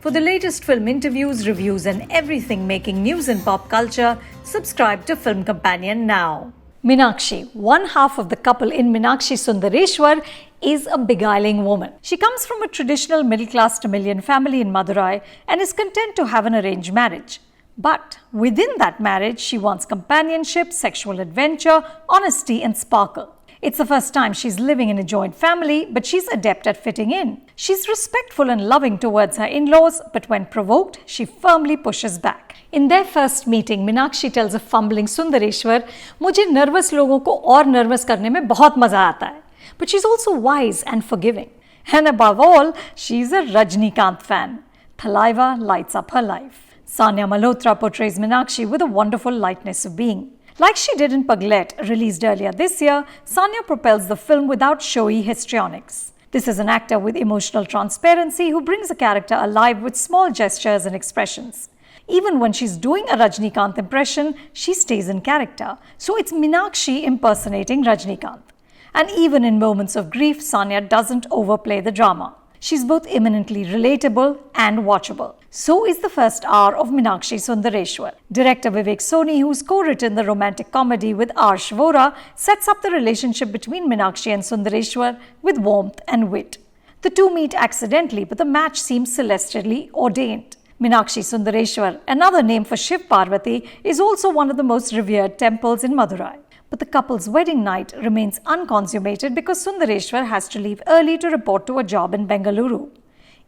For the latest film interviews, reviews, and everything making news in pop culture, subscribe to Film Companion now. Meenakshi, one half of the couple in Meenakshi Sundareshwar, is a beguiling woman. She comes from a traditional middle-class Tamilian family in Madurai and is content to have an arranged marriage. But within that marriage, she wants companionship, sexual adventure, honesty, and sparkle. It's the first time she's living in a joint family, but she's adept at fitting in. She's respectful and loving towards her in-laws, but when provoked, she firmly pushes back. In their first meeting, Meenakshi tells a fumbling Sundareshwar, "मुझे nervous लोगों को और nervous करने में बहुत मजा आता है." But she's also wise and forgiving. And above all, she's a Rajnikant fan. Thalaiva lights up her life. Sanya Malhotra portrays Meenakshi with a wonderful lightness of being. Like she did in Paglet, released earlier this year, Sanya propels the film without showy histrionics. This is an actor with emotional transparency who brings a character alive with small gestures and expressions. Even when she's doing a Rajnikant impression, she stays in character. So it's Meenakshi impersonating Rajnikant. And even in moments of grief, Sanya doesn't overplay the drama. She's both eminently relatable and watchable. So is the first hour of Meenakshi Sundareshwar. Director Vivek Soni, who's co-written the romantic comedy with Arsh Vora, sets up the relationship between Meenakshi and Sundareshwar with warmth and wit. The two meet accidentally, but the match seems celestially ordained. Meenakshi Sundareshwar, another name for Shiv Parvati, is also one of the most revered temples in Madurai. But the couple's wedding night remains unconsummated because Sundareshwar has to leave early to report to a job in Bengaluru.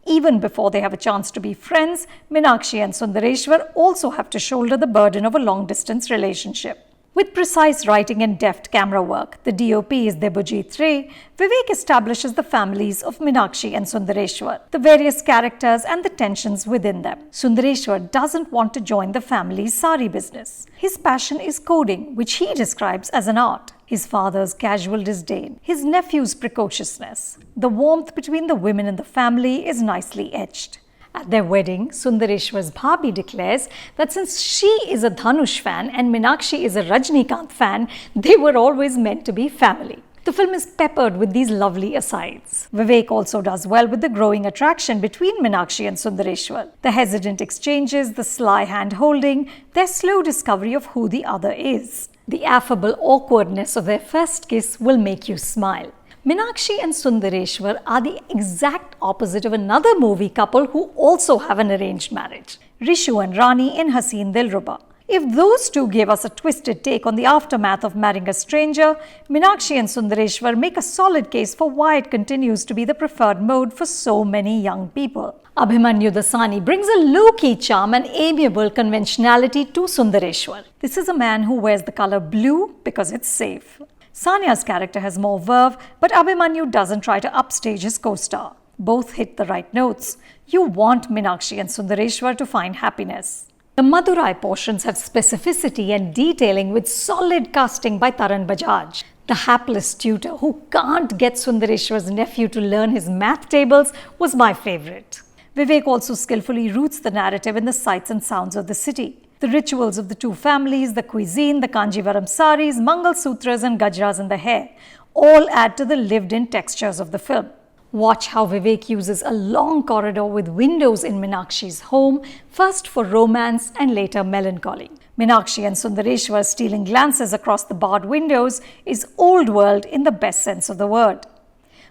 Even before they have a chance to be friends, Meenakshi and Sundareshwar also have to shoulder the burden of a long-distance relationship. With precise writing and deft camera work, the DOP is Debojit Ray, Vivek establishes the families of Meenakshi and Sundareshwar, the various characters and the tensions within them. Sundareshwar doesn't want to join the family's sari business. His passion is coding, which he describes as an art. His father's casual disdain, his nephew's precociousness. The warmth between the women in the family is nicely etched. At their wedding, Sundareshwar's Bhabhi declares that since she is a Dhanush fan and Meenakshi is a Rajnikant fan, they were always meant to be family. The film is peppered with these lovely asides. Vivek also does well with the growing attraction between Meenakshi and Sundareshwar. The hesitant exchanges, the sly hand-holding, their slow discovery of who the other is. The affable awkwardness of their first kiss will make you smile. Meenakshi and Sundareshwar are the exact opposite of another movie couple who also have an arranged marriage, Rishu and Rani in Haseen Dilruba. If those two gave us a twisted take on the aftermath of marrying a stranger, Meenakshi and Sundareshwar make a solid case for why it continues to be the preferred mode for so many young people. Abhimanyu Dassani brings a low-key charm and amiable conventionality to Sundareshwar. This is a man who wears the color blue because it's safe. Sanya's character has more verve, but Abhimanyu doesn't try to upstage his co-star. Both hit the right notes. You want Meenakshi and Sundareshwar to find happiness. The Madurai portions have specificity and detailing with solid casting by Taran Bajaj. The hapless tutor who can't get Sundareshwar's nephew to learn his math tables was my favorite. Vivek also skillfully roots the narrative in the sights and sounds of the city. The rituals of the two families, the cuisine, the Kanjivaram saris, Mangal Sutras and Gajras in the hair all add to the lived-in textures of the film. Watch how Vivek uses a long corridor with windows in Meenakshi's home, first for romance and later melancholy. Meenakshi and Sundareshwar stealing glances across the barred windows is old world in the best sense of the word.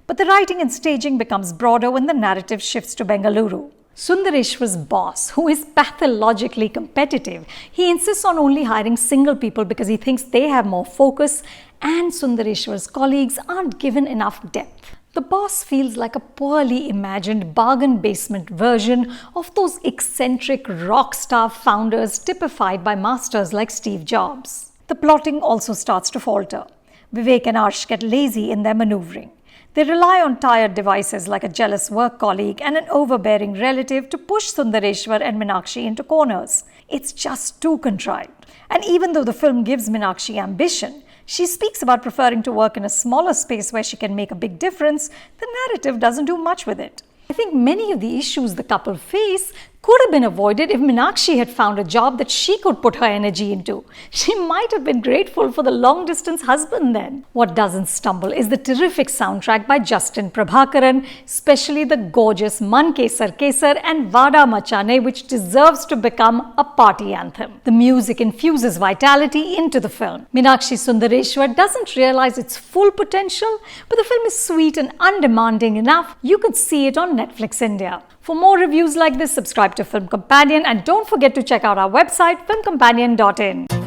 But the writing and staging becomes broader when the narrative shifts to Bengaluru. Sundareshwar's boss, who is pathologically competitive, he insists on only hiring single people because he thinks they have more focus, and Sundareshwar's colleagues aren't given enough depth. The boss feels like a poorly imagined bargain basement version of those eccentric rock star founders typified by masters like Steve Jobs. The plotting also starts to falter. Vivek and Arsh get lazy in their maneuvering. They rely on tired devices like a jealous work colleague and an overbearing relative to push Sundareshwar and Meenakshi into corners. It's just too contrived. And even though the film gives Meenakshi ambition, she speaks about preferring to work in a smaller space where she can make a big difference, the narrative doesn't do much with it. I think many of the issues the couple face could have been avoided if Meenakshi had found a job that she could put her energy into. She might have been grateful for the long-distance husband then. What doesn't stumble is the terrific soundtrack by Justin Prabhakaran, especially the gorgeous Man Kesar Kesar and Vada Machane, which deserves to become a party anthem. The music infuses vitality into the film. Meenakshi Sundareshwar doesn't realize its full potential, but the film is sweet and undemanding enough you could see it on Netflix India. For more reviews like this, subscribe to Film Companion and don't forget to check out our website filmcompanion.in.